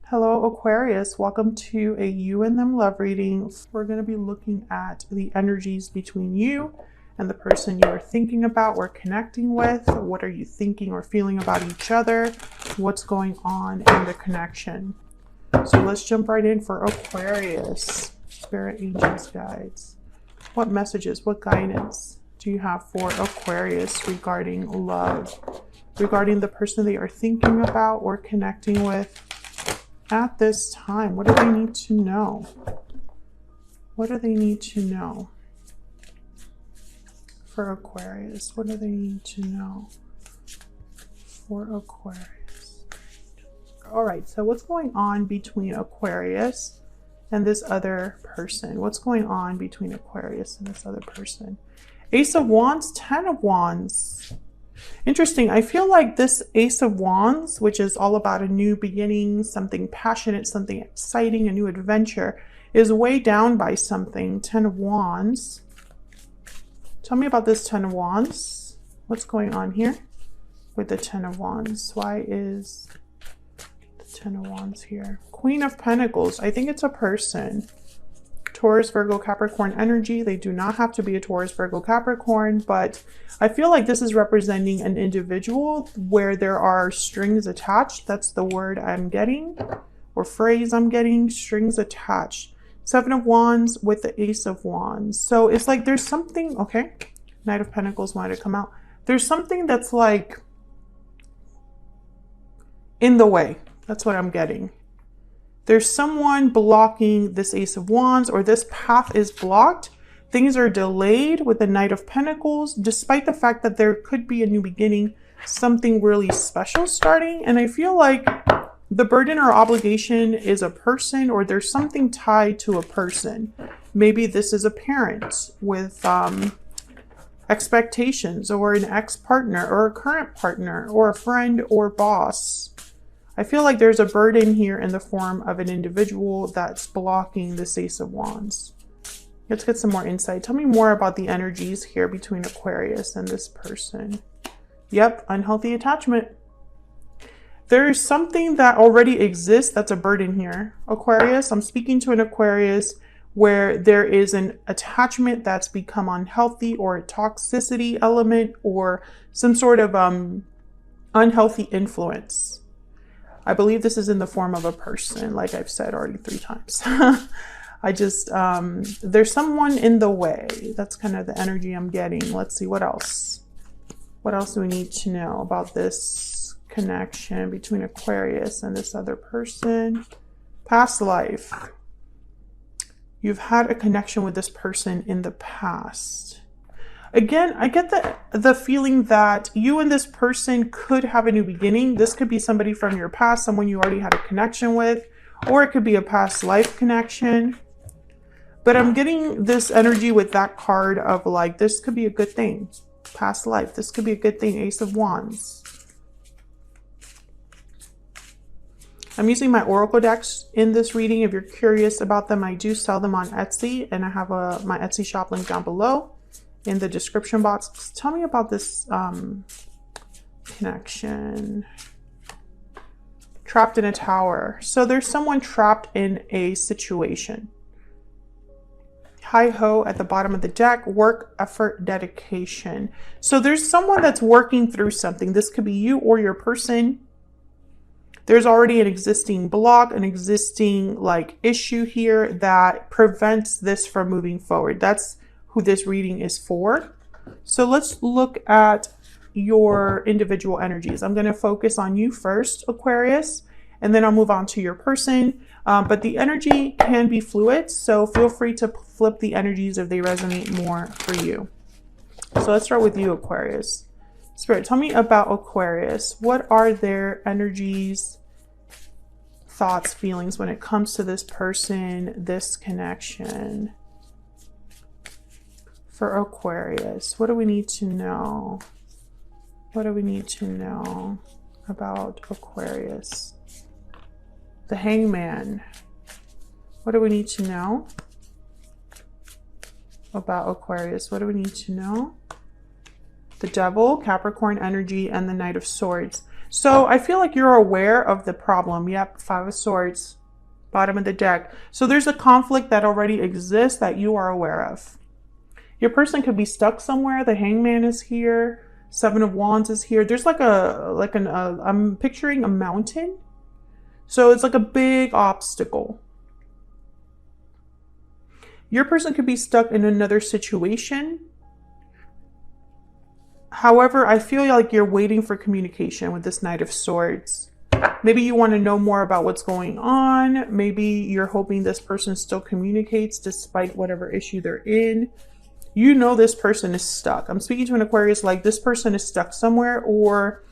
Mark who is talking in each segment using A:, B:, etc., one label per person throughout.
A: Hello Aquarius, welcome to a you and them love reading. We're going to be looking at the energies between you and the person you are thinking about or connecting with. What are you thinking or feeling about each other? What's going on in the connection? So let's jump right in for Aquarius. Spirit, angels, guides. What messages, what guidance do you have for Aquarius regarding love? Regarding the person they are thinking about or connecting with at this time? What do they need to know? What do they need to know for Aquarius? What do they need to know for Aquarius? All right, so what's going on between Aquarius and this other person? What's going on between Aquarius and this other person? Ace of Wands, 10 of Wands. Interesting. I feel like this Ace of Wands, which is all about a new beginning, something passionate, something exciting, a new adventure, is weighed down by something. 10 of Wands. Tell me about this 10 of Wands. What's going on here with the 10 of Wands? Why is the 10 of Wands here? Queen of Pentacles. I think it's a person. Taurus, Virgo, Capricorn energy. They do not have to be a Taurus, Virgo, Capricorn, but I feel like this is representing an individual where there are strings attached. That's the word I'm getting, or phrase I'm getting, strings attached. 7 of Wands with the Ace of Wands. So it's like there's something, okay, Knight of Pentacles wanted to come out. There's something that's like in the way. That's what I'm getting. There's someone blocking this Ace of Wands, or this path is blocked. Things are delayed with the Knight of Pentacles, despite the fact that there could be a new beginning, something really special starting. And I feel like the burden or obligation is a person, or there's something tied to a person. Maybe this is a parent with expectations, or an ex-partner, or a current partner, or a friend or boss. I feel like there's a burden here in the form of an individual that's blocking this Ace of Wands. Let's get some more insight. Tell me more about the energies here between Aquarius and this person. Yep, unhealthy attachment. There's something that already exists that's a burden here. Aquarius, I'm speaking to an Aquarius where there is an attachment that's become unhealthy, or a toxicity element, or some sort of unhealthy influence. I believe this is in the form of a person, like I've said already 3 times. I just, there's someone in the way. That's kind of the energy I'm getting. Let's see, what else? What else do we need to know about this connection between Aquarius and this other person? Past life. You've had a connection with this person in the past. Again, I get the feeling that you and this person could have a new beginning. This could be somebody from your past, someone you already had a connection with, or it could be a past life connection. But I'm getting this energy with that card of like, this could be a good thing. Past life, this could be a good thing. Ace of Wands. I'm using my Oracle decks in this reading. If you're curious about them, I do sell them on Etsy, and I have my Etsy shop link down below in the description box. Tell me about this connection. Trapped in a tower. So there's someone trapped in a situation. Hi ho at the bottom of the deck. Work, effort, dedication. So there's someone that's working through something. This could be you or your person. There's already an existing block, an existing like issue here that prevents this from moving forward. That's who this reading is for. So let's look at your individual energies. I'm going to focus on you first, Aquarius, and then I'll move on to your person. But the energy can be fluid, so feel free to flip the energies if they resonate more for you. So let's start with you, Aquarius. Spirit, tell me about Aquarius. What are their energies, thoughts, feelings when it comes to this person, this connection? For Aquarius, what do we need to know? What do we need to know about Aquarius? The Hangman. What do we need to know about Aquarius? What do we need to know? The Devil, Capricorn energy, and the Knight of Swords. So I feel like you're aware of the problem. Yep, Five of Swords, bottom of the deck. So there's a conflict that already exists that you are aware of. Your person could be stuck somewhere. The Hangman is here. Seven of Wands is here. There's like I'm picturing a mountain. So it's like a big obstacle. Your person could be stuck in another situation. However, I feel like you're waiting for communication with this Knight of Swords. Maybe you want to know more about what's going on. Maybe you're hoping this person still communicates despite whatever issue they're in. You know this person is stuck. I'm speaking to an Aquarius like this person is stuck somewhere or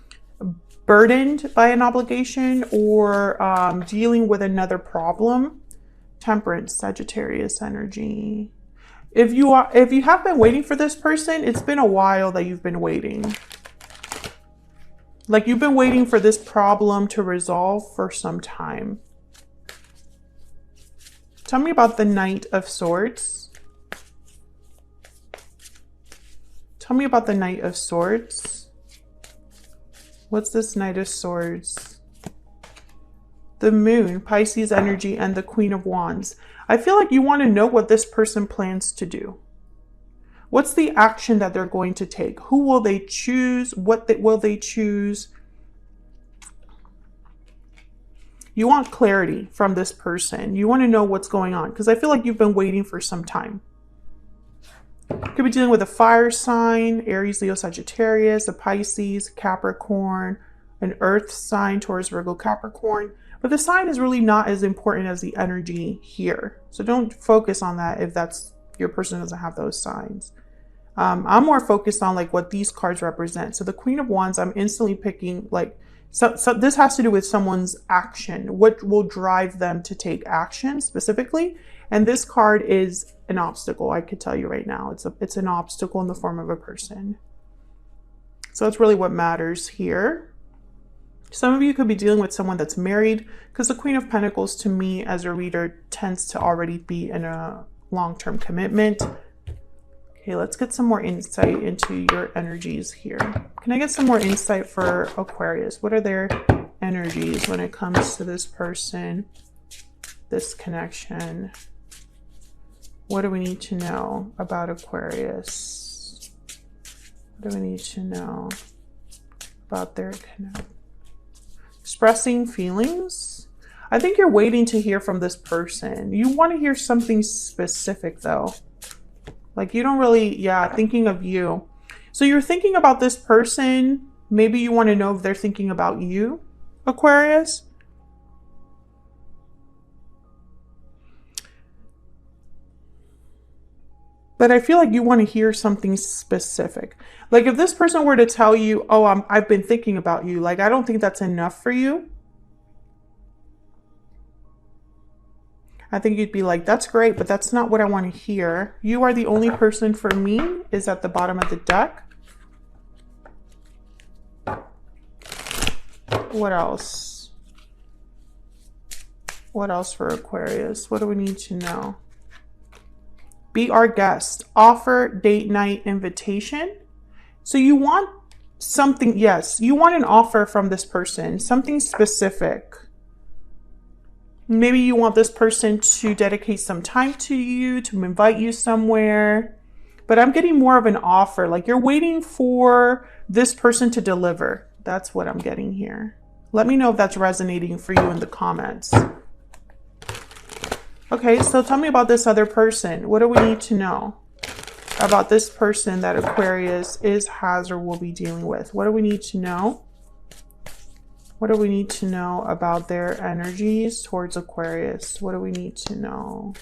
A: burdened by an obligation or dealing with another problem. Temperance, Sagittarius energy. If you have been waiting for this person, it's been a while that you've been waiting. Like you've been waiting for this problem to resolve for some time. Tell me about the Knight of Swords. Tell me about the Knight of Swords. What's this Knight of Swords? The Moon, Pisces energy, and the Queen of Wands. I feel like you want to know what this person plans to do. What's the action that they're going to take? Who will they choose? Will they choose? You want clarity from this person. You want to know what's going on because I feel like you've been waiting for some time. Could be dealing with a fire sign, Aries, Leo, Sagittarius, a Pisces, Capricorn, an earth sign, Taurus, Virgo, Capricorn. But the sign is really not as important as the energy here. So don't focus on that if that's your person doesn't have those signs. I'm more focused on like what these cards represent. So the Queen of Wands, I'm instantly picking like, so this has to do with someone's action. What will drive them to take action specifically? And this card is an obstacle. I could tell you right now, it's an obstacle in the form of a person. So that's really what matters here. Some of you could be dealing with someone that's married because the Queen of Pentacles to me as a reader tends to already be in a long-term commitment. Okay, let's get some more insight into your energies here. Can I get some more insight for Aquarius? What are their energies when it comes to this person, this connection? What do we need to know about Aquarius? What do we need to know about their connection? Expressing feelings. I think you're waiting to hear from this person. You want to hear something specific though. Like you don't really, thinking of you. So you're thinking about this person. Maybe you want to know if they're thinking about you, Aquarius. But I feel like you want to hear something specific. Like if this person were to tell you, oh, I've been thinking about you. Like, I don't think that's enough for you. I think you'd be like, that's great, but that's not what I want to hear. You are the only person for me is at the bottom of the deck. What else? What else for Aquarius? What do we need to know? Be our guest. Offer date night invitation. So you want something, yes, you want an offer from this person, something specific. Maybe you want this person to dedicate some time to you, to invite you somewhere. But I'm getting more of an offer. Like you're waiting for this person to deliver. That's what I'm getting here. Let me know if that's resonating for you in the comments. Okay, so tell me about this other person. What do we need to know about this person that Aquarius is, has, or will be dealing with? What do we need to know? What do we need to know about their energies towards Aquarius? What do we need to know?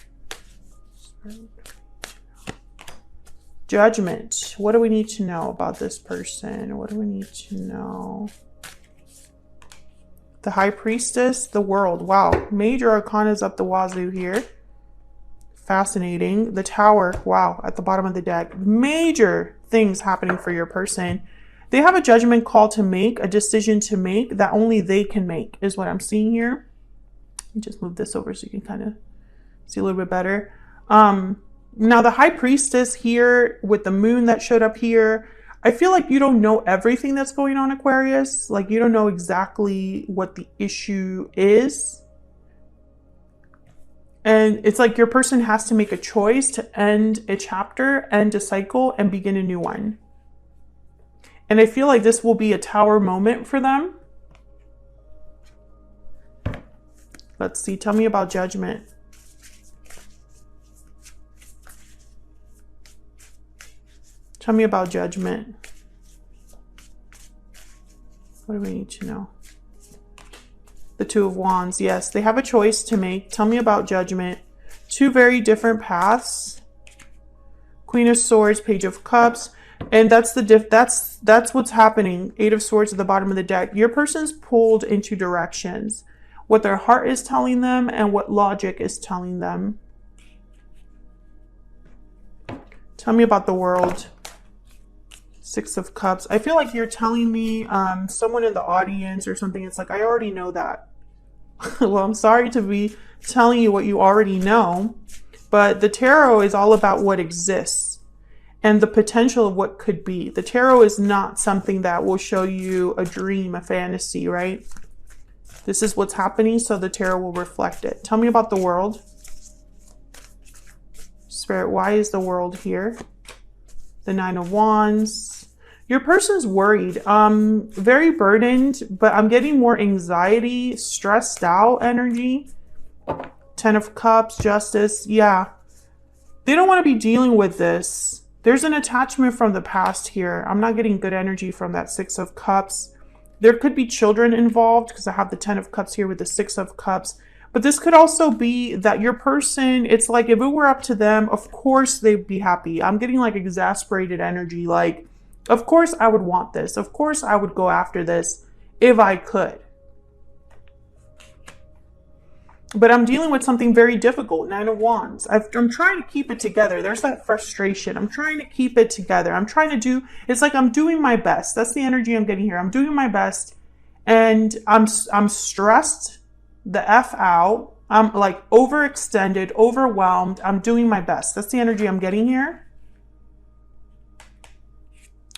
A: Judgment. What do we need to know about this person? What do we need to know? The High Priestess, the World. Wow. Major arcanas up the wazoo here. Fascinating. The Tower. Wow. At the bottom of the deck. Major things happening for your person. They have a judgment call to make, a decision to make that only they can make is what I'm seeing here. Let me just move this over so you can kind of see a little bit better. Now the High Priestess here with the moon that showed up here, I feel like you don't know everything that's going on, Aquarius. Like you don't know exactly what the issue is. And it's like your person has to make a choice to end a chapter, end a cycle, and begin a new one. And I feel like this will be a tower moment for them. Let's see. Tell me about Judgment. Tell me about Judgment. What do we need to know? The Two of Wands. Yes, they have a choice to make. Tell me about Judgment. Two very different paths. Queen of Swords, Page of Cups. And that's that's what's happening. Eight of Swords at the bottom of the deck. Your person's pulled in two directions. What their heart is telling them and what logic is telling them. Tell me about the World. Six of Cups. I feel like you're telling me someone in the audience or something. It's like, I already know that. Well, I'm sorry to be telling you what you already know, but the tarot is all about what exists and the potential of what could be. The tarot is not something that will show you a dream, a fantasy, right? This is what's happening, so the tarot will reflect it. Tell me about the World. Spirit, why is the World here? The Nine of Wands. Your person's worried, very burdened, but I'm getting more anxiety, stressed out energy. 10 of Cups, Justice. Yeah. They don't want to be dealing with this. There's an attachment from the past here. I'm not getting good energy from that Six of Cups. There could be children involved because I have the 10 of Cups here with the Six of Cups. But this could also be that your person, it's like if it were up to them, of course they'd be happy. I'm getting like exasperated energy. Like, of course I would want this. Of course I would go after this if I could. But I'm dealing with something very difficult. Nine of Wands. I'm trying to keep it together. There's that frustration. I'm trying to keep it together. I'm trying to do, it's like I'm doing my best. That's the energy I'm getting here. I'm doing my best and I'm stressed the F out. I'm like overextended, overwhelmed. I'm doing my best. That's the energy I'm getting here.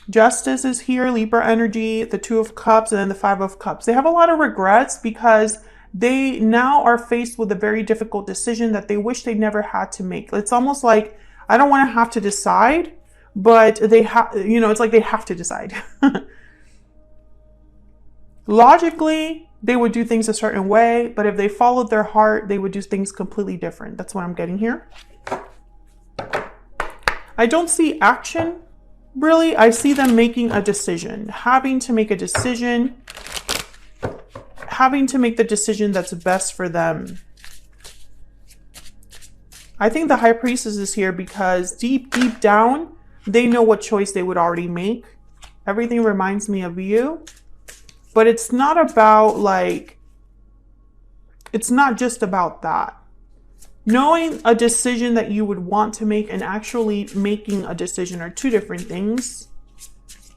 A: Justice is here, Libra energy, the Two of Cups, and then the Five of Cups. They have a lot of regrets because they now are faced with a very difficult decision that they wish they never had to make. It's almost like, I don't want to have to decide, but they have, you know, it's like they have to decide. Logically, they would do things a certain way, but if they followed their heart, they would do things completely different. That's what I'm getting here. I don't see action, really. I see them making a decision, having to make a decision, having to make the decision that's best for them. I think the High Priestess is here because deep down, they know what choice they would already make. Everything reminds me of you. But it's not about like, it's not just about that. Knowing a decision that you would want to make and actually making a decision are two different things.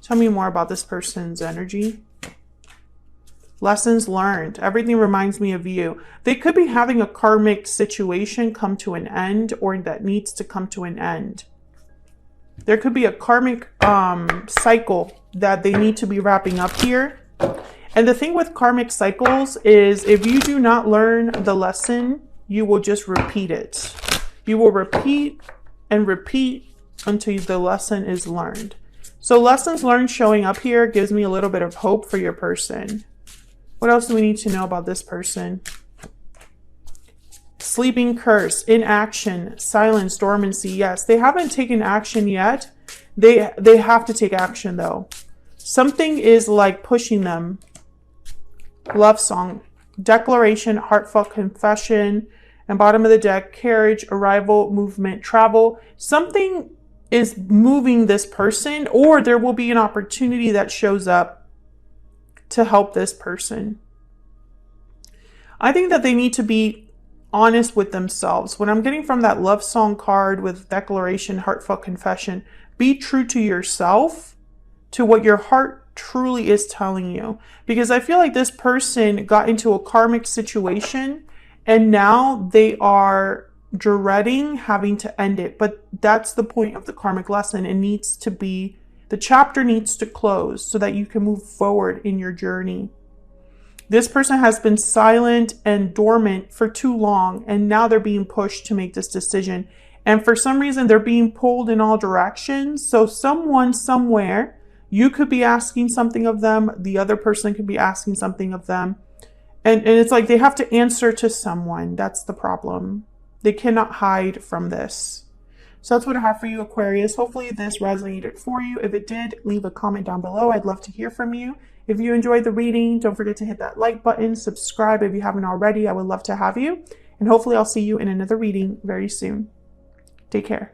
A: Tell me more about this person's energy. Lessons learned. Everything reminds me of you. They could be having a karmic situation come to an end or that needs to come to an end. There could be a karmic cycle that they need to be wrapping up here. And the thing with karmic cycles is if you do not learn the lesson, you will just repeat it. You will repeat and repeat until the lesson is learned. So lessons learned showing up here gives me a little bit of hope for your person. What else do we need to know about this person? Sleeping curse, inaction, silence, dormancy. Yes, they haven't taken action yet. They have to take action though. Something is like pushing them. Love song, declaration, heartfelt confession, and bottom of the deck, carriage, arrival, movement, travel. Something is moving this person, or there will be an opportunity that shows up to help this person. I think that they need to be honest with themselves. What I'm getting from that love song card with declaration, heartfelt confession, be true to yourself, to what your heart truly is telling you. Because I feel like this person got into a karmic situation and now they are dreading having to end it. But that's the point of the karmic lesson. It needs to be The chapter needs to close so that you can move forward in your journey. This person has been silent and dormant for too long, and now they're being pushed to make this decision. And for some reason, they're being pulled in all directions. So someone somewhere, you could be asking something of them. The other person could be asking something of them. And it's like they have to answer to someone. That's the problem. They cannot hide from this. So that's what I have for you, Aquarius. Hopefully this resonated for you. If it did, leave a comment down below. I'd love to hear from you. If you enjoyed the reading, don't forget to hit that like button, subscribe if you haven't already. I would love to have you. And hopefully I'll see you in another reading very soon. Take care.